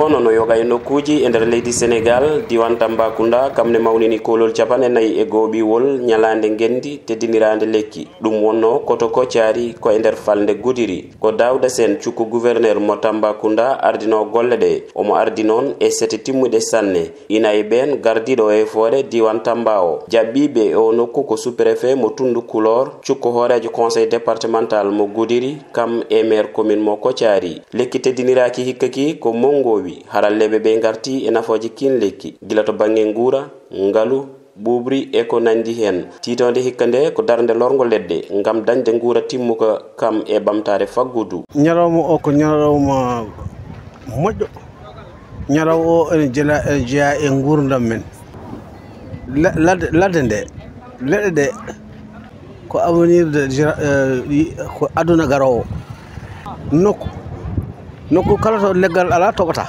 hono no yoga e nokkuji e nder leydi Sénégal diwan Tambacounda kamne mawnini kolol capane nayi e gooɓiwol ñalande ngendi teddinirande lekki ɗum wonno koto koccari ko e nder falde Goudiri ko Dawda Sène cukku gouverneur mo Tambacounda ardino golle ɗe omo ardi noon e sete timmuɗe sanne ina e ɓen gardiɗo e foore diwan Tamba o jabbiɓe e o nokku ko sous-préfet mo Tundu Kulor cukku hoorejo conseil départemental mo Goudiri kam e maire commune mo Koccari lekki teddiniraki hikkaki ko mongowi haralleɓe ɓe garti e nafoje kin lekki gila to banggue nguura ngalu ɓuɓri e ko nandi hen titonde hikka nde ko darde lorgo ledde ngam dañde nguura timmuka kam e ɓamtare faggudu ñalawma o ko ñalawma moƴƴo ñalaw o ene jeeya e nguurdam men ladde nde leɗɗe ɗe ko avenir de ko aduna garowo nokku kala to leggal ala toɓata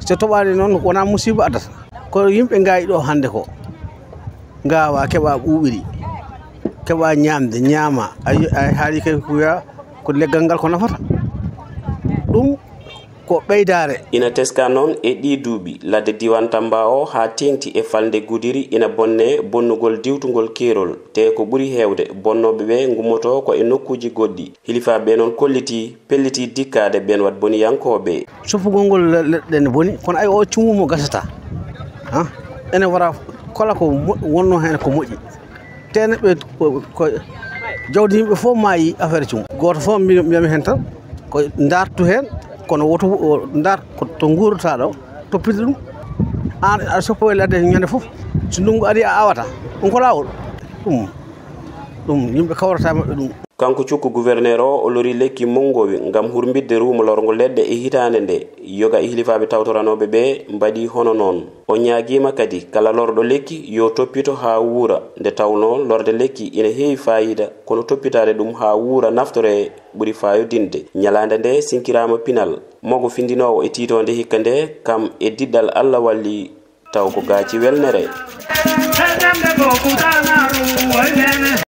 so toɓani noon wona musiba addata ko yimɓe gayi ɗo hande ko gawa keɓa ɓuuɓiri keɓa ñamde ñaama a haali kay ko wiya ko leggal ngal ko nafata ɗum ko ɓeydare ina teska noon e ɗi duuɓi ladde diwan Tamba o ha tengti e falde Goudiri ina bonne bonnugol diwtugol keerol te ko ɓuuri hewde bonnoɓe ɓe gummoto ko e nokkuji goɗɗi hilifaɓe noon kolliti pelliti dikkade ɓen wat boniyankoɓe sofugol ngol leɗɗe ne boni kono ay o cumumo gasata ene wara kala ko wonno hen ko moƴƴi tene ɓe ko jawdi yimɓe fof maayi affaire cum goto fof mbiyami hen tan ko dartu hen kono woto dar to nguurata ɗo toppita ɗum an aɗa soppo e ladde ñande fof so ndungu ari a awata ɗum ko lawol ɗum yimɓe kawrata maɓɓe ɗum kanko cukku gouverneur o lori lekki mongowi ngam hurmbidde ruuma lorgo ledde e hitande nde yoga e hilifaɓe tawtoranoɓe ɓe mbaɗi hono noon o ñaaguima kadi kala lorɗo lekki yo toppito ha wuura nde tawno lorde lekki ina heewi fayida kono toppitade ɗum ha wuura naftore ɓuuri fayodinde ñalande nde sinkirama pinal mogo findinowo e titonde hikka nde kam e diɗɗal Allah walli taw ko gaaci welnere